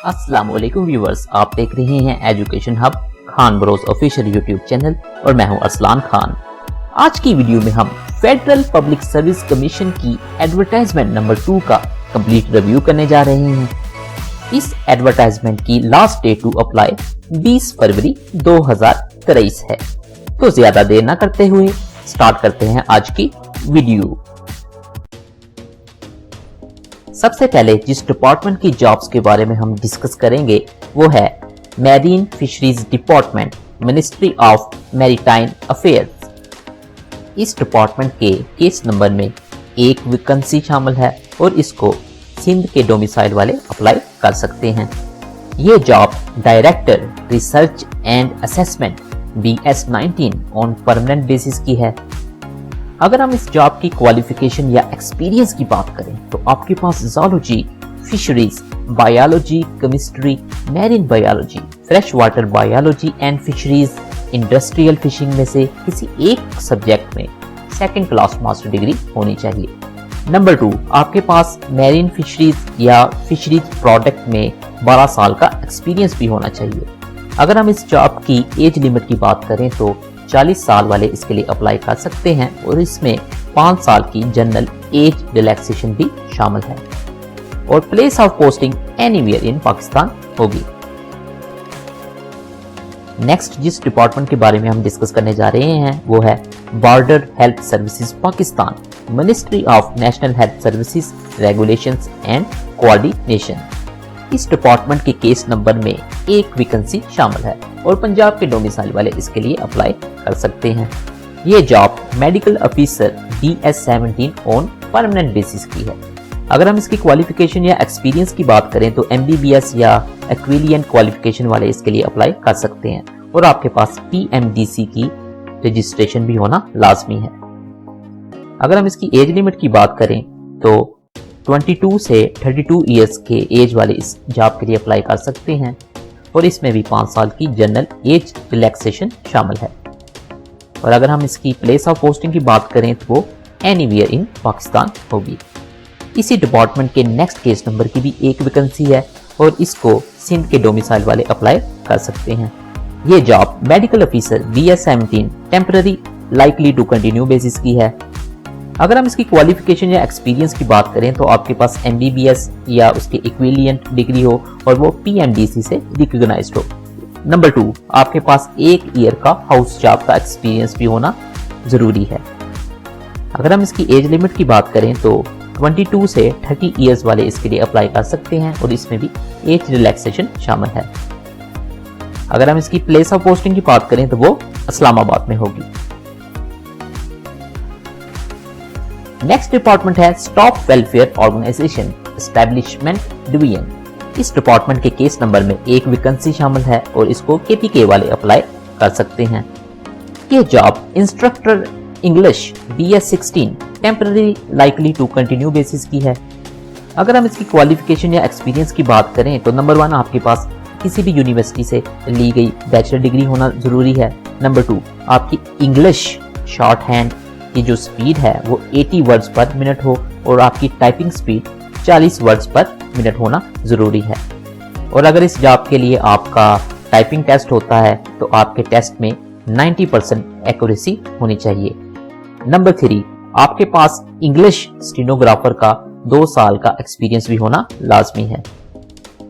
अस्सलाम वालेकुम व्यूअर्स, आप देख रहे हैं education hub Khan Bros official YouTube channel और मैं हूं अरसलान खान। आज की वीडियो में हम फेडरल पब्लिक सर्विस कमीशन की एडवर्टाइजमेंट नंबर 2 का कंप्लीट रिव्यू करने जा रहे हैं। इस एडवर्टाइजमेंट की लास्ट डेट टू अप्लाई 20 फरवरी 2023 है। तो ज्यादा देर ना करते हुए स्टार्ट करते हैं आज की वीडियो। सबसे पहले जिस डिपार्टमेंट की जॉब्स के बारे में हम डिस्कस करेंगे वो है marine fisheries department, ministry of maritime affairs. इस डिपार्टमेंट के केस नंबर में एक वैकेंसी शामिल है और इसको सिंध के डोमिसाइल वाले अप्लाई कर सकते हैं। ये job director research and assessment BS19 on permanent basis की है। अगर हम इस जॉब की क्वालिफिकेशन या एक्सपीरियंस की बात करें तो आपके पास zoology, fisheries, biology, chemistry, marine biology, fresh water biology and fisheries, industrial fishing में से किसी एक सब्जेक्ट में सेकंड क्लास मास्टर डिग्री होनी चाहिए। नंबर 2, आपके पास मैरीन फिशरीज या फिशरीज प्रोडक्ट में 12 साल का एक्सपीरियंस भी होना चाहिए। अगर हम इस जॉब की एज लिमिट की बात करें तो 40 साल वाले इसके लिए अप्लाई कर सकते हैं और इसमें 5 साल की जनरल एज रिलैक्सेशन भी शामिल है और place of posting anywhere in Pakistan होगी। नेक्स्ट जिस डिपार्टमेंट के बारे में हम डिस्कस करने जा रहे हैं वो है border health services Pakistan, ministry of national health services, regulations and coordination. इस डिपार्टमेंट के केस नंबर में एक वैकेंसी शामिल है और पंजाब के डोमिसाइल वाले इसके लिए अप्लाई कर सकते हैं। ये job medical officer BS17 on permanent basis की है। अगर हम इसकी क्वालिफिकेशन या एक्सपीरियंस की बात करें तो MBBS या इक्विवेलेंट क्वालिफिकेशन वाले इसके लिए अप्लाई कर सकते हैं और आपके पास PMDC की रजिस्ट्रेशन भी होना लाजमी है। अगर हम इसकी एज लिमिट की बात करें तो 22 से 32 इयर्स के एज वाले इस जॉब के लिए अप्लाई कर सकते हैं और इसमें भी 5 साल की जनरल एज रिलैक्सेशन शामिल है। और अगर हम इसकी प्लेस ऑफ पोस्टिंग की बात करें तो वो एनीवेयर इन पाकिस्तान होगी। इसी डिपार्टमेंट के नेक्स्ट केस नंबर की भी एक वैकेंसी है और इसको सिंध के डोमिसाइल वाले अप्लाई कर सकते हैं। ये job medical officer BS17 temporary likely to continue basis की है। अगर हम इसकी क्वालिफिकेशन या एक्सपीरियंस की बात करें तो आपके पास MBBS या उसके इक्विवेलेंट डिग्री हो और वो PMDC से रिकॉग्नाइज्ड हो। नंबर 2, आपके पास 1 ईयर का हाउस जॉब का एक्सपीरियंस भी होना जरूरी है। अगर हम इसकी एज लिमिट की बात करें तो 22 से 30 इयर्स वाले इसके लिए अप्लाई कर सकते हैं और इसमें भी एज रिलैक्सेशन शामिल है। अगर हम इसकी प्लेस ऑफ पोस्टिंग की बात करें तो वो इस्लामाबाद में होगी। नेक्स्ट डिपार्टमेंट है staff welfare organization establishment division. इस डिपार्टमेंट के केस नंबर में एक वैकेंसी शामिल है और इसको KPK वाले अप्लाई कर सकते हैं। ये job instructor English BS16 temporary likely to continue basis की है। अगर हम इसकी क्वालिफिकेशन या एक्सपीरियंस की बात करें तो नंबर 1, आपके पास किसी भी यूनिवर्सिटी से ली गई बैचलर डिग्री होना जरूरी है। नंबर 2, आपकी इंग्लिश शॉर्ट हैंड की जो स्पीड है वो 80 वर्ड्स पर मिनट हो और आपकी टाइपिंग स्पीड 40 वर्ड्स पर मिनट होना जरूरी है। और अगर इस जॉब के लिए आपका टाइपिंग टेस्ट होता है तो आपके टेस्ट में 90% एक्यूरेसी होनी चाहिए। नंबर 3, आपके पास इंग्लिश स्टेनोग्राफर का 2 साल का एक्सपीरियंस भी होना लाजमी है।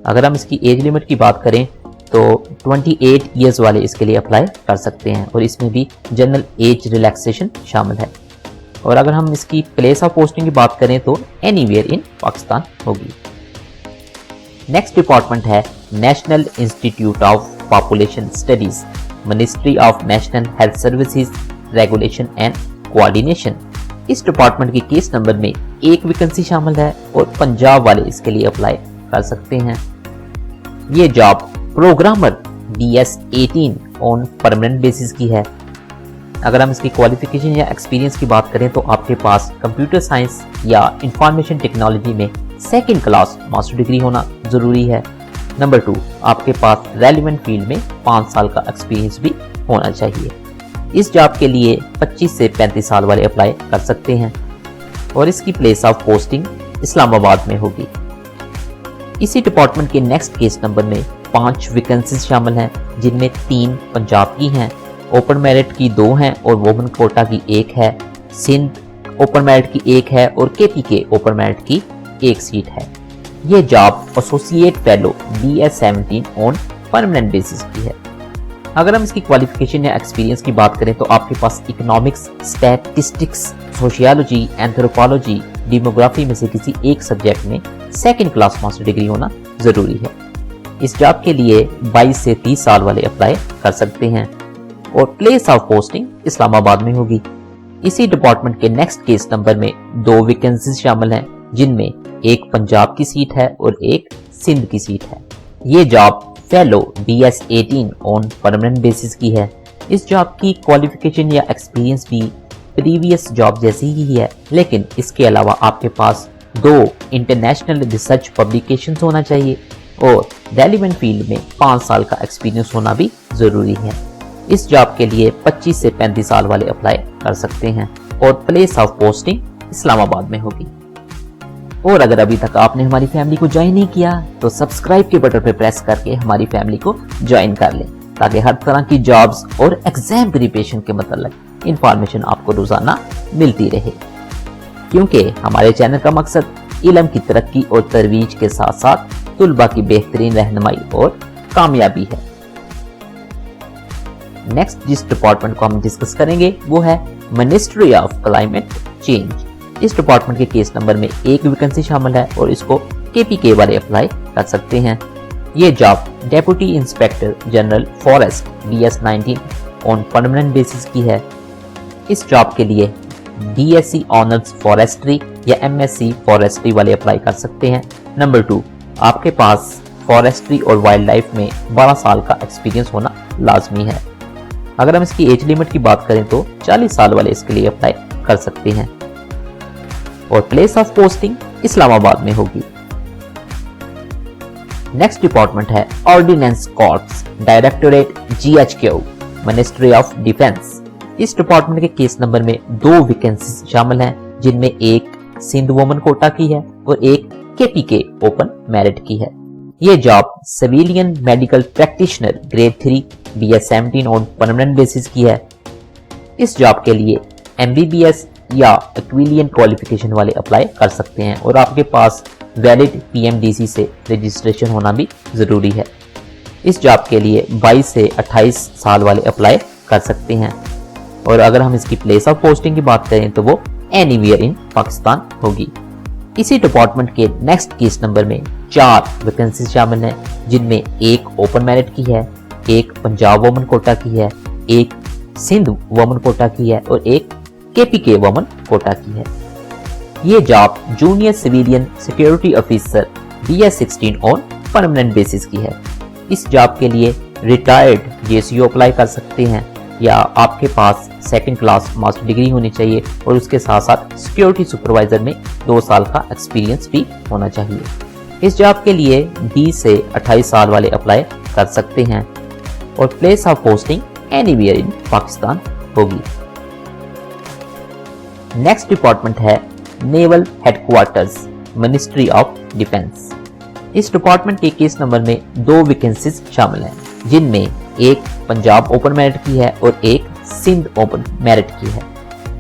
अगर हम इसकी एज लिमिट की बात करें तो 28 इयर्स वाले इसके लिए अप्लाई कर सकते हैं और इसमें भी जनरल एज रिलैक्सेशन शामिल है। और अगर हम इसकी प्लेस ऑफ पोस्टिंग की बात करें तो एनीवेयर इन पाकिस्तान होगी। नेक्स्ट डिपार्टमेंट है national institute of population studies, ministry of national health services, regulation and coordination. इस डिपार्टमेंट के केस नंबर में एक वैकेंसी शामिल है और पंजाब वाले इसके लिए अप्लाई कर सकते हैं। ये job programmer BS18 on permanent basis की है। अगर हम इसकी क्वालिफिकेशन या एक्सपीरियंस की बात करें तो आपके पास कंप्यूटर साइंस या इंफॉर्मेशन टेक्नोलॉजी में सेकंड क्लास मास्टर डिग्री होना जरूरी है। नंबर 2, आपके पास रेलेवेंट फील्ड में 5 साल का एक्सपीरियंस भी होना चाहिए। इस जॉब के लिए 25 से 35 साल वाले अप्लाई कर सकते हैं और इसकी प्लेस ऑफ पोस्टिंग इस्लामाबाद में होगी। इसी डिपार्टमेंट के नेक्स्ट केस नंबर में 5 वैकेंसीज शामिल हैं, जिनमें 3 पंजाब की हैं, ओपन मेरिट की 2 हैं और वोमेन कोटा की 1 है, सिंध ओपन मेरिट की 1 है और केपीके ओपन मेरिट की 1 सीट है। ये job associate fellow BS17 on permanent basis की है। अगर हम इसकी क्वालिफिकेशन या एक्सपीरियंस की बात करें तो आपके पास economics, statistics, sociology, anthropology, demography में से किसी एक सब्जेक्ट में 2nd क्लास मास्टर डिग्री होना जरूरी है। इस जॉब के लिए 22 से 30 साल वाले अप्लाई कर सकते हैं और प्लेस ऑफ पोस्टिंग इस्लामाबाद में होगी। इसी डिपार्टमेंट के नेक्स्ट केस नंबर में 2 वैकेंसीज शामिल हैं, जिनमें एक पंजाब की सीट है और एक सिंध की सीट है। ये job fellow BS18 on permanent basis की है। इस जॉब की क्वालिफिकेशन या एक्सपीरियंस भी प्रीवियस जॉब जैसी ही है, लेकिन इसके अलावा आपके पास 2 इंटरनेशनल रिसर्च पब्लिकेशंस होना चाहिए और रेलेवेंट फील्ड में 5 साल का एक्सपीरियंस होना भी जरूरी है। इस जॉब के लिए 25 से 35 साल वाले अप्लाई कर सकते हैं और प्लेस ऑफ पोस्टिंग इस्लामाबाद में होगी। और अगर अभी तक आपने हमारी फैमिली को ज्वाइन नहीं किया तो सब्सक्राइब के बटन पर प्रेस करके हमारी फैमिली को ज्वाइन कर लें, ताकि हर तरह की जॉब्स और एग्जाम प्रिपरेशन के मतलब इंफॉर्मेशन आपको रोजाना मिलती रहे, क्योंकि हमारे चैनल का मकसद इल्म की तरक्की और तरवीज के साथ साथ तुलबा की बेहतरीन रहनुमाई और कामयाबी है। नेक्स्ट जिस डिपार्टमेंट को हम डिस्कस करेंगे वो है मिनिस्ट्री ऑफ क्लाइमेट चेंज। इस डिपार्टमेंट के केस नंबर में 1 वैकेंसी शामिल है और इसको केपीके वाले अप्लाई कर सकते हैं। ये job deputy inspector general forest BS19 on permanent basis की है। इस जॉब के लिए BSc ऑनर्स फॉरेस्ट्री या MSc फॉरेस्ट्री वाले अप्लाई कर सकते हैं। नंबर 2, आपके पास फॉरेस्ट्री और वाइल्ड लाइफ में 12 साल का एक्सपीरियंस होना लाजमी है। अगर हम इसकी एज लिमिट की बात करें तो 40 साल वाले इसके लिए अप्लाई कर सकते हैं और प्लेस ऑफ पोस्टिंग इस्लामाबाद में होगी। नेक्स्ट डिपार्टमेंट है ordnance corps directorate GHQ ministry of defence. इस डिपार्टमेंट के केस नंबर में 2 वैकेंसी शामिल हैं, जिनमें एक सिंध वोमेन कोटा की है और एक केपीके ओपन मेरिट की है। ये job civilian medical practitioner grade 3 BS17 on permanent basis की है। इस जॉब के लिए MBBS या इक्विलियंट क्वालिफिकेशन वाले अप्लाई कर सकते हैं और आपके पास वैलिड PMDC से रजिस्ट्रेशन होना भी जरूरी है। इस जॉब के लिए 22 से 28 साल वाले अप्लाई कर सकते हैं और अगर हम इसकी प्लेस ऑफ पोस्टिंग की बात करें तो वो एनीवेयर इन पाकिस्तान होगी। इसी डिपार्टमेंट के नेक्स्ट केस नंबर में 4 वैकेंसी शामिल हैं, जिनमें एक ओपन मेरिट की है, एक पंजाब वोमेन कोटा की है, एक सिंध वोमेन कोटा की है और एक केपीके वोमेन कोटा की है। ये job junior civilian security officer BS16 on permanent basis की है। इस जॉब के लिए रिटायर्ड JCO अप्लाई कर सकते हैं या आपके पास 2nd क्लास मास्टर डिग्री होनी चाहिए और उसके साथ साथ सिक्योरिटी सुपरवाइजर में 2 साल का एक्सपीरियंस भी होना चाहिए। इस जॉब के लिए 20 से 28 साल वाले अप्लाई कर सकते हैं और place of posting anywhere in Pakistan होगी। नेक्स्ट डिपार्टमेंट है naval headquarters ministry of defence. इस डिपार्टमेंट के केस नंबर में 2 वैकेंसीज शामिल हैं, जिनमें एक पंजाब ओपन मेरिट की है और एक सिंध ओपन मेरिट की है।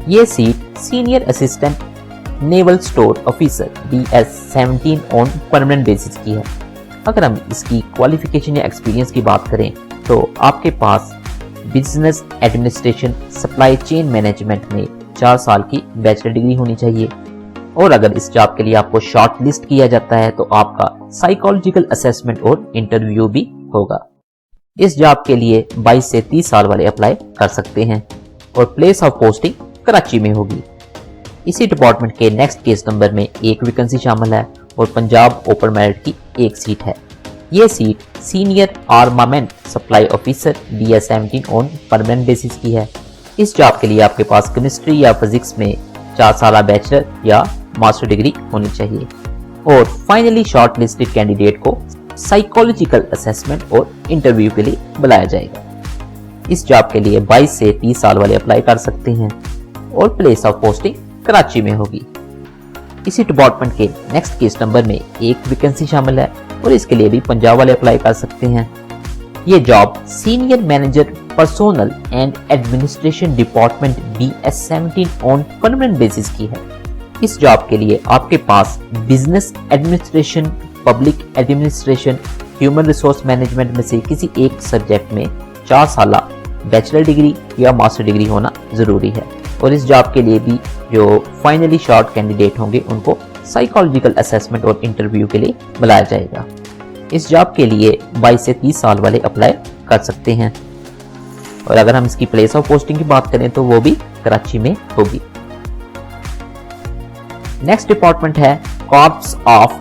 ये seat senior assistant naval store officer BS17 on permanent basis की है। अगर हम इसकी क्वालिफिकेशन या एक्सपीरियंस की बात करें तो आपके पास business administration supply chain management में 4 साल की बैचलर डिग्री होनी चाहिए और अगर इस जॉब के लिए आपको शॉर्ट लिस्ट किया जाता है तो आपका साइकोलॉजिकल असेसमेंट और इंटरव्यू भी होगा। इस जॉब के लिए 22 से 30 साल वाले अप्लाई कर सकते हैं और प्लेस ऑफ पोस्टिंग कराची में होगी। इसी डिपार्टमेंट के नेक्स्ट केस नंबर में 1 वैकेंसी शामिल है और पंजाब ओपन मेरिट की 1 सीट है। ये seat senior armament supply officer BS17 on permanent basis की है। इस जॉब के लिए आपके पास केमिस्ट्री या फिजिक्स में 4 साल बैचलर या मास्टर डिग्री होनी चाहिए और फाइनली शॉर्ट लिस्टेड कैंडिडेट को साइकोलॉजिकल असेसमेंट और इंटरव्यू के लिए बुलाया जाएगा। इस जॉब के लिए 22 से 30 साल वाले अप्लाई कर सकते हैं और प्लेस ऑफ पोस्टिंग कराची में होगी। इसी डिपार्टमेंट के नेक्स्ट केस नंबर में 1 वैकेंसी शामिल है और इसके लिए भी पंजाब वाले अप्लाई कर सकते हैं। ये job senior manager personnel and administration department BS17 on permanent basis की है। इस जॉब के लिए आपके पास business administration, public administration, human resource management में से किसी एक सब्जेक्ट में 4 साल बैचलर डिग्री या मास्टर डिग्री होना जरूरी है। और इस जॉब के लिए भी जो फाइनली शॉर्ट कैंडिडेट होंगे उनको साइकोलॉजिकल असेसमेंट और इंटरव्यू के लिए बुलाया जाएगा। इस जॉब के लिए 22 से 30 साल वाले अप्लाई कर सकते हैं। और अगर हम इसकी प्लेस ऑफ पोस्टिंग की बात करें तो वो भी कराची में होगी। नेक्स्ट डिपार्टमेंट है corps of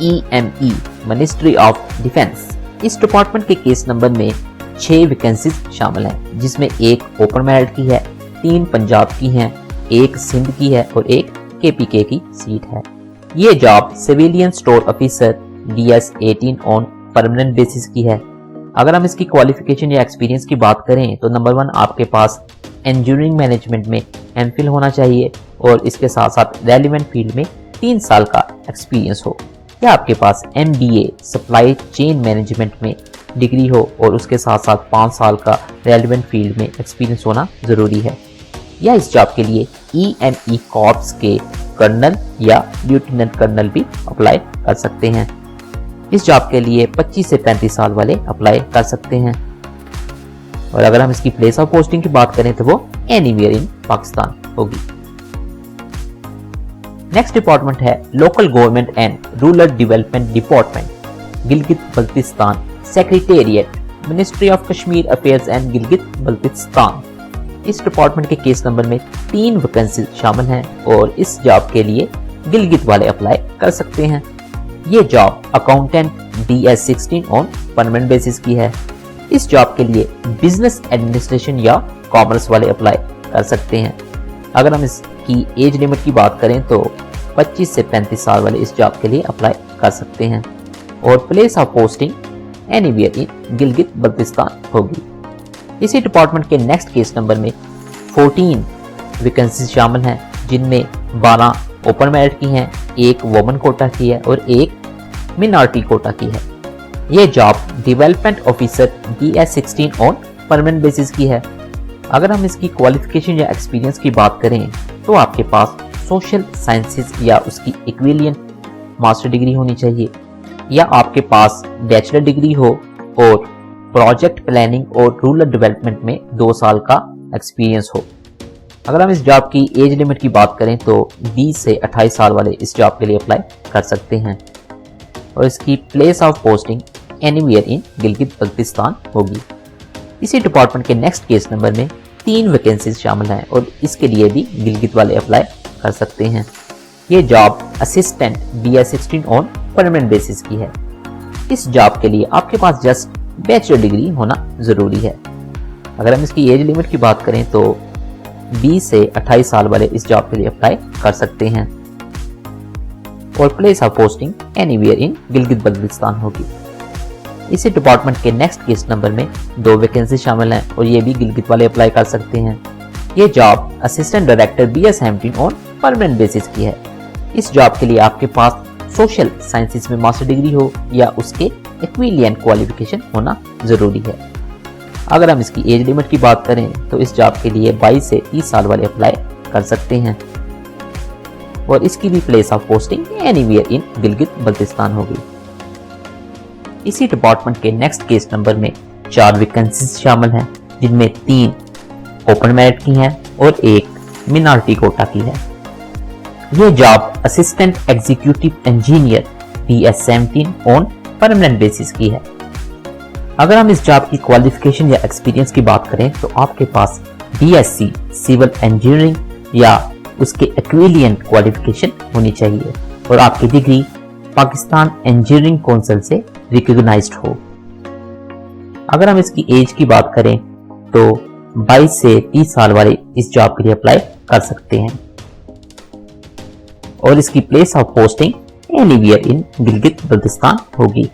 EME, ministry of defence. इस डिपार्टमेंट के केस नंबर में 6 वैकेंसीज शामिल हैं, जिसमें एक ओपन मेरिट की है, 3 पंजाब की हैं, 1 सिंध की है और 1 KPK की सीट है। ये job civilian store officer DS18 on permanent basis की है। अगर हम इसकी क्वालिफिकेशन या एक्सपीरियंस की बात करें तो नंबर 1 आपके पास इंजीनियरिंग मैनेजमेंट में MPhil होना चाहिए और इसके साथ साथ रेलिवेंट फील्ड में 3 साल का एक्सपीरियंस हो, या आपके पास MBA सप्लाई चेन मैनेजमेंट में डिग्री हो और उसके साथ साथ 5 साल का रेलिवेंट फील्ड में एक्सपीरियंस होना जरूरी है। या इस जॉब के लिए EME कॉर्प्स के कर्नल या लेफ्टिनेंट कर्नल भी अप्लाई कर सकते हैं। इस जॉब के लिए 25 से 35 साल वाले अप्लाई कर सकते हैं। और अगर हम इसकी प्लेस ऑफ पोस्टिंग की बात करें तो वो एनीवेयर इन पाकिस्तान होगी। नेक्स्ट डिपार्टमेंट है local government and rural development department, Gilgit Baltistan secretariat, ministry of Kashmir affairs and Gilgit Baltistan. इस डिपार्टमेंट के केस नंबर में 3 वैकेंसी शामिल हैं और इस जॉब के लिए गिलगित वाले अप्लाई कर सकते हैं। ये job accountant DS16 on permanent basis की है। इस जॉब के लिए बिजनेस एडमिनिस्ट्रेशन या कॉमर्स वाले अप्लाई कर सकते हैं। अगर हम इसकी एज लिमिट की बात करें तो 25 से 35 साल वाले इस जॉब के लिए अप्लाई कर सकते हैं। और place of posting anywhere in Gilgit Baltistan होगी। इसी डिपार्टमेंट के नेक्स्ट केस नंबर में 14 वैकेंसी शामिल हैं, जिनमें 12 ओपन मेरिट की हैं, 1 वुमेन कोटा की है और 1 मिनॉरिटी कोटा की है। ये job development officer DS16 on permanent basis की है। अगर हम इसकी क्वालिफिकेशन या एक्सपीरियंस की बात करें तो आपके पास सोशल साइंसेज या उसकी इक्विवेलेंट मास्टर डिग्री होनी चाहिए, या आपके पास बैचलर डिग्री हो और प्रोजेक्ट प्लानिंग और रूरल डेवलपमेंट में 2 साल का एक्सपीरियंस हो। अगर हम इस जॉब की एज लिमिट की बात करें तो 20 से 28 साल वाले इस जॉब के लिए अप्लाई कर सकते हैं। और इसकी place of posting anywhere in Gilgit Baltistan होगी। इसी डिपार्टमेंट के नेक्स्ट केस नंबर में 3 वैकेंसीज शामिल हैं और इसके लिए भी गिलगित वाले अप्लाई कर सकते हैं। ये job assistant DS16 on permanent basis की है। इस जॉब के लिए आपके पास जस्ट बैचलर डिग्री होना जरूरी है। अगर हम इसकी एज लिमिट की बात करें तो 20 से 28 साल वाले इस जॉब के लिए अप्लाई कर सकते हैं। और place of posting anywhere in Gilgit Baltistan होगी। इसी डिपार्टमेंट के नेक्स्ट केस नंबर में 2 वैकेंसी शामिल हैं और ये भी गिलगित वाले अप्लाई कर सकते हैं। ये job assistant director BS17 on permanent basis की है। इस जॉब के लिए आपके पास सोशल साइंसेज में मास्टर डिग्री हो या उसके इक्विवेलेंट क्वालिफिकेशन होना जरूरी है। अगर हम इसकी एज लिमिट की बात करें तो इस जॉब के लिए 22 से 30 साल वाले अप्लाई कर सकते हैं। और इसकी भी place of posting anywhere in Gilgit Baltistan होगी। इसी डिपार्टमेंट के नेक्स्ट केस नंबर में 4 वैकेंसीज शामिल हैं, जिनमें 3 ओपन मेरिट की हैं और 1 मिनॉरिटी कोटा की है। ये job assistant executive engineer DS17 on permanent basis की है। अगर हम इस जॉब की क्वालिफिकेशन या एक्सपीरियंस की बात करें तो आपके पास BSc सिविल इंजीनियरिंग या उसके इक्विवेलेंट क्वालिफिकेशन होनी चाहिए और आपकी डिग्री पाकिस्तान इंजीनियरिंग काउंसिल से रिकॉग्नाइज्ड हो। अगर हम इसकी एज की बात करें तो 22 से 30 साल वाले इस जॉब के लिए अप्लाई कर सकते हैं। और इसकी place of posting anywhere in Gilgit Baltistan होगी।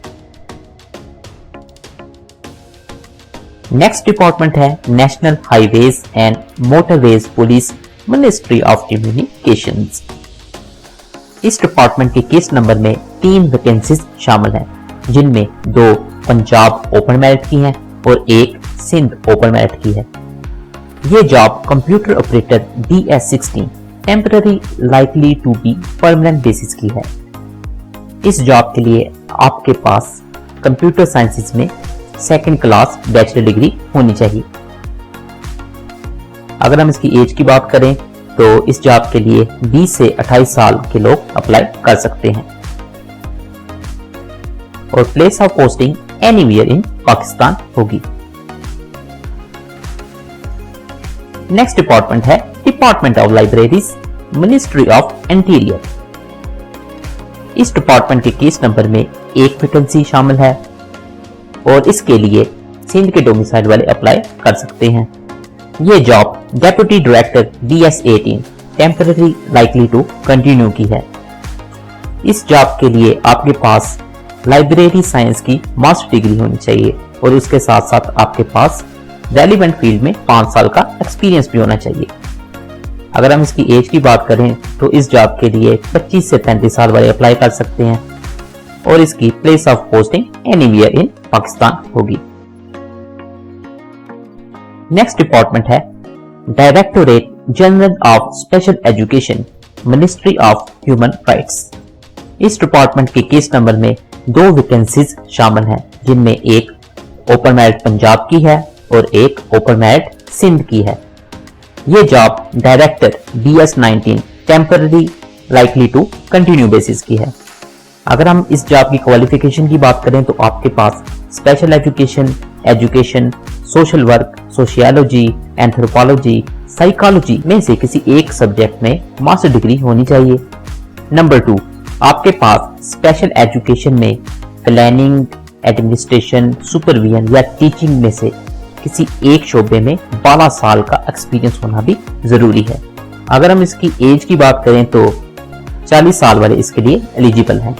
नेक्स्ट डिपार्टमेंट है national highways and motorways police, ministry of communications. इस डिपार्टमेंट के केस नंबर में 3 वैकेंसीज शामिल हैं जिनमें 2 पंजाब ओपन मेरिट की हैं और 1 सिंध ओपन मेरिट की है। ये job computer operator DS16 temporary likely to be permanent basis की है। इस जॉब के लिए आपके पास कंप्यूटर साइंसेज में 2nd क्लास बैचलर डिग्री होनी चाहिए। अगर हम इसकी एज की बात करें तो इस जॉब के लिए 20 से 28 साल के लोग अप्लाई कर सकते हैं और place of posting anywhere in Pakistan होगी। नेक्स्ट डिपार्टमेंट है department of libraries, ministry of interior. इस डिपार्टमेंट के केस नंबर में 1 वैकेंसी शामिल है और इसके लिए सिंध के डोमिसाइल वाले अप्लाई कर सकते हैं। ये job deputy director DS18 temporary likely to continue की है। इस जॉब के लिए आपके पास लाइब्रेरी साइंस की मास्टर डिग्री होनी चाहिए और उसके साथ साथ आपके पास रेलिवेंट फील्ड में 5 साल का एक्सपीरियंस भी होना चाहिए। अगर हम इसकी एज की बात करें तो इस जॉब के लिए 25 से 35 साल वाले अप्लाई कर सकते हैं और इसकी place of posting anywhere in Pakistan होगी। नेक्स्ट डिपार्टमेंट है directorate general of special education, ministry of human rights. इस डिपार्टमेंट के केस नंबर में 2 वैकेंसीज शामिल हैं, जिनमें 1 ओपन मेरिट पंजाब की है और 1 ओपन मेरिट सिंध की है। ये job director DS19 temporary likely to continue basis की है। अगर हम इस जॉब की क्वालिफिकेशन की बात करें तो आपके पास special education, social work, sociology, anthropology, psychology में से किसी एक सब्जेक्ट में मास्टर डिग्री होनी चाहिए। नंबर 2, आपके पास स्पेशल एजुकेशन में प्लानिंग, एडमिनिस्ट्रेशन, सुपरविजन या टीचिंग में से किसी एक शोबे में 12 साल का एक्सपीरियंस होना भी जरूरी है। अगर हम इसकी एज की बात करें तो 40 साल वाले इसके लिए एलिजिबल हैं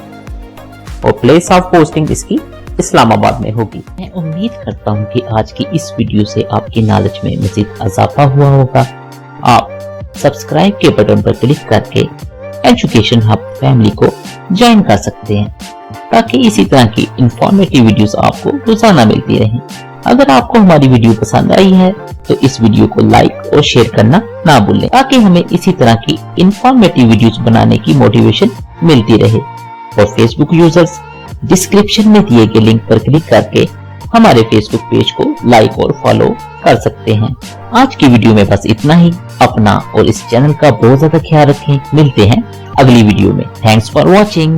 और प्लेस ऑफ पोस्टिंग इसकी इस्लामाबाद में होगी। मैं उम्मीद करता हूं कि आज की इस वीडियो से आपकी नॉलेज में मजीद इजाफा हुआ होगा। आप सब्सक्राइब के बटन पर क्लिक करके एजुकेशन हब फैमिली को ज्वाइन कर सकते हैं ताकि इसी तरह की इंफॉर्मेटिव वीडियोस आपको रोजाना मिलती रहें। अगर आपको हमारी वीडियो पसंद आई है तो इस वीडियो को लाइक और शेयर करना ना भूलें ताकि हमें इसी तरह की इंफॉर्मेटिव वीडियोस बनाने की मोटिवेशन मिलती रहे। और फेसबुक यूजर्स डिस्क्रिप्शन में दिए गए लिंक पर क्लिक करके हमारे फेसबुक पेज को लाइक और फॉलो कर सकते हैं। आज की वीडियो में बस इतना ही। अपना और इस चैनल का बहुत ज्यादा ख्याल रखें। मिलते हैं अगली वीडियो में। Thanks for watching.